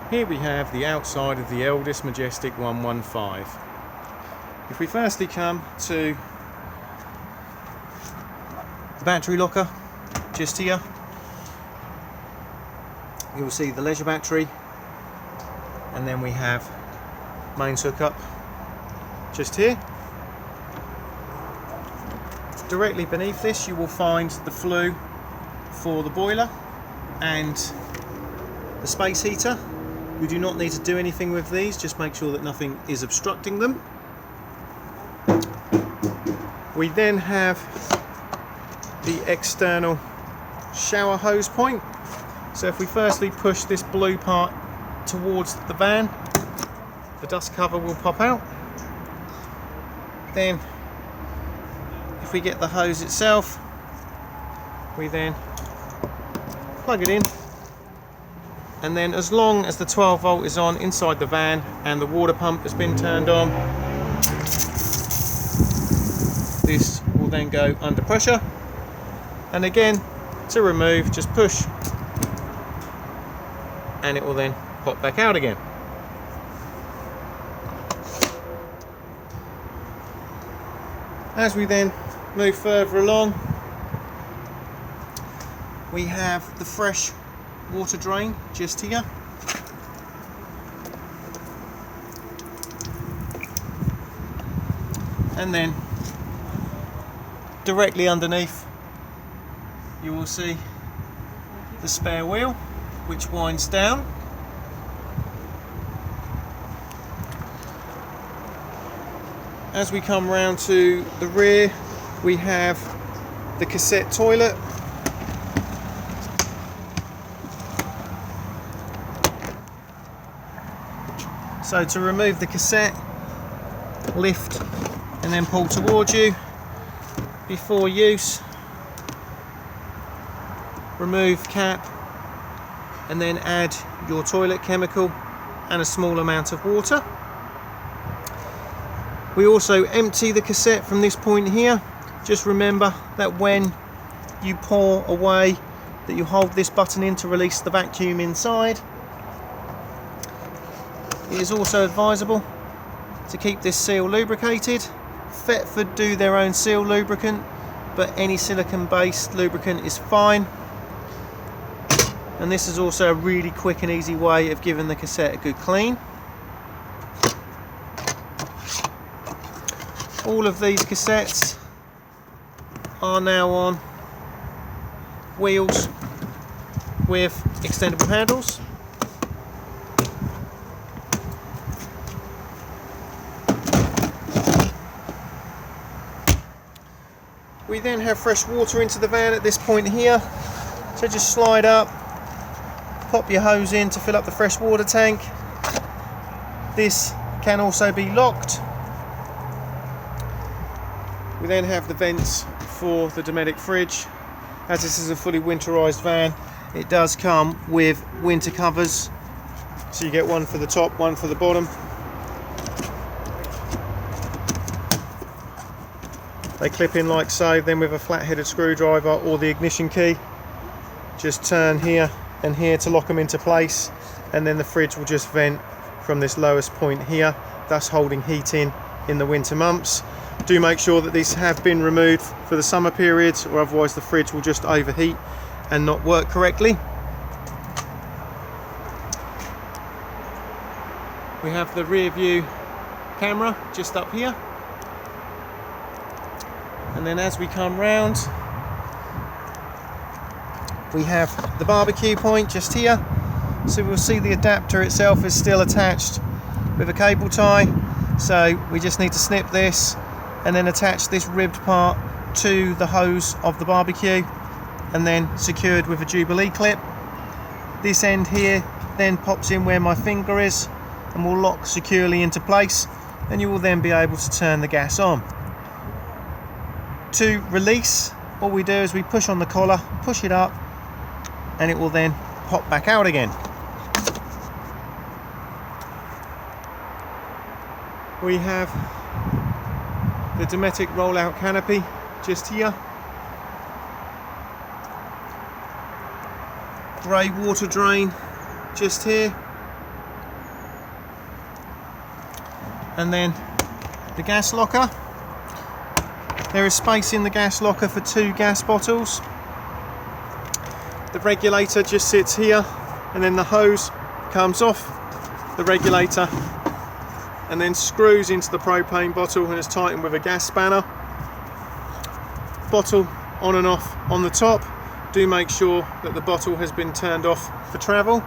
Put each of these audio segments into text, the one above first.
Here we have the outside of the Elddis Majestic 115. If we firstly come to the battery locker, just here, you will see the leisure battery, and then we have mains hookup just here. Directly beneath this you will find the flue for the boiler and the space heater. You do not need to do anything with these, just make sure that nothing is obstructing them. We then have the external shower hose point. So if we firstly push this blue part towards the van, the dust cover will pop out. Then if we get the hose itself, we then plug it in, and then as long as the 12 volt is on inside the van and the water pump has been turned on, this will then go under pressure, and again to remove just push and it will then pop back out again. As we then move further along, we have the fresh water drain just here. And then directly underneath you will see the spare wheel, which winds down. As we come round to the rear, we have the cassette toilet. So to remove the cassette, lift and then pull towards you. Before use, remove cap and then add your toilet chemical and a small amount of water. We also empty the cassette from this point here. Just remember that when you pour away, that you hold this button in to release the vacuum inside. It is also advisable to keep this seal lubricated. Thetford do their own seal lubricant, but any silicone based lubricant is fine. And this is also a really quick and easy way of giving the cassette a good clean. All of these cassettes are now on wheels with extendable handles. We then have fresh water into the van at this point here, so just slide up, pop your hose in to fill up the fresh water tank. This can also be locked. We then have the vents for the Dometic fridge. As this is a fully winterized van, it does come with winter covers, so you get one for the top, one for the bottom. They clip in like so. Then with a flat-headed screwdriver or the ignition key, just turn here and here to lock them into place, and then the fridge will just vent from this lowest point here, thus holding heat in the winter months. Do make sure that these have been removed for the summer periods, or otherwise the fridge will just overheat and not work correctly. We have the rear view camera just up here, and then as we come round, we have the barbecue point just here. So we'll see the adapter itself is still attached with a cable tie, so we just need to snip this and then attach this ribbed part to the hose of the barbecue, and then secured with a Jubilee clip. This end here then pops in where my finger is and will lock securely into place, and you will then be able to turn the gas on. To release, all we do is we push on the collar, push it up, and it will then pop back out again. We have the Dometic rollout canopy just here. Grey water drain just here. and then the gas locker. There is space in the gas locker for 2 gas bottles. The regulator just sits here, and then the hose comes off the regulator and then screws into the propane bottle and is tightened with a gas spanner. Bottle on and off on the top. Do make sure that the bottle has been turned off for travel.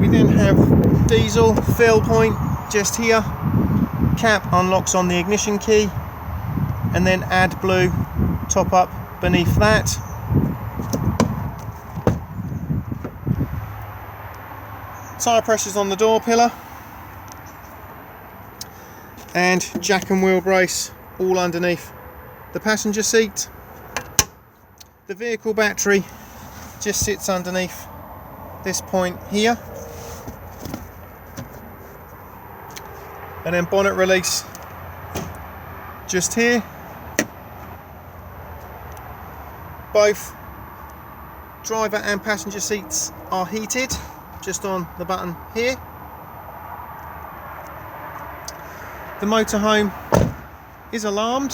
We then have diesel fill point just here. Cap unlocks on the ignition key, and then AdBlue top up beneath that. Tyre pressures on the door pillar, and jack and wheel brace all underneath the passenger seat. The vehicle battery just sits underneath this point here, and then bonnet release just here. Both driver and passenger seats are heated, just on the button here. The motorhome is alarmed,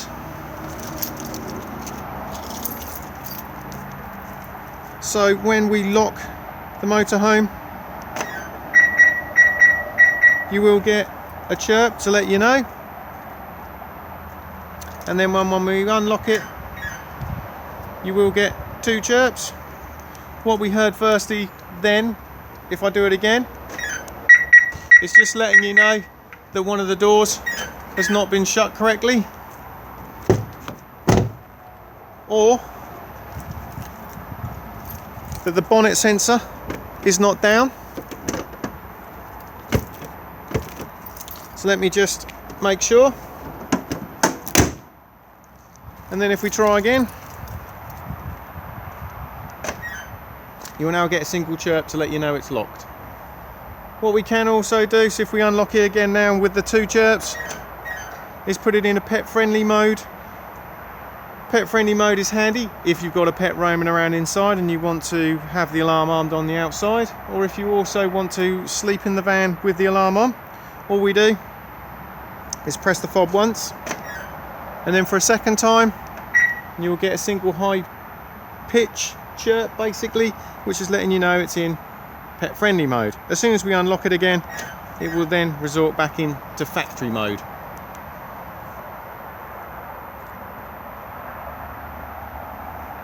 so when we lock the motorhome, you will get a chirp to let you know, and then when we unlock it, you will get 2 chirps. What we heard firstly then, if I do it again, it's just letting you know that one of the doors has not been shut correctly, or that the bonnet sensor is not down. So let me just make sure, and then if we try again, you will now get a single chirp to let you know it's locked. What we can also do, so if we unlock it again now with the 2 chirps, is put it in a pet friendly mode. Pet friendly mode is handy if you've got a pet roaming around inside and you want to have the alarm armed on the outside, or if you also want to sleep in the van with the alarm on. All we do is press the fob once, and then for a second time you will get a single high pitch chirp basically, which is letting you know it's in pet friendly mode. As soon as we unlock it again, it will then resort back into factory mode.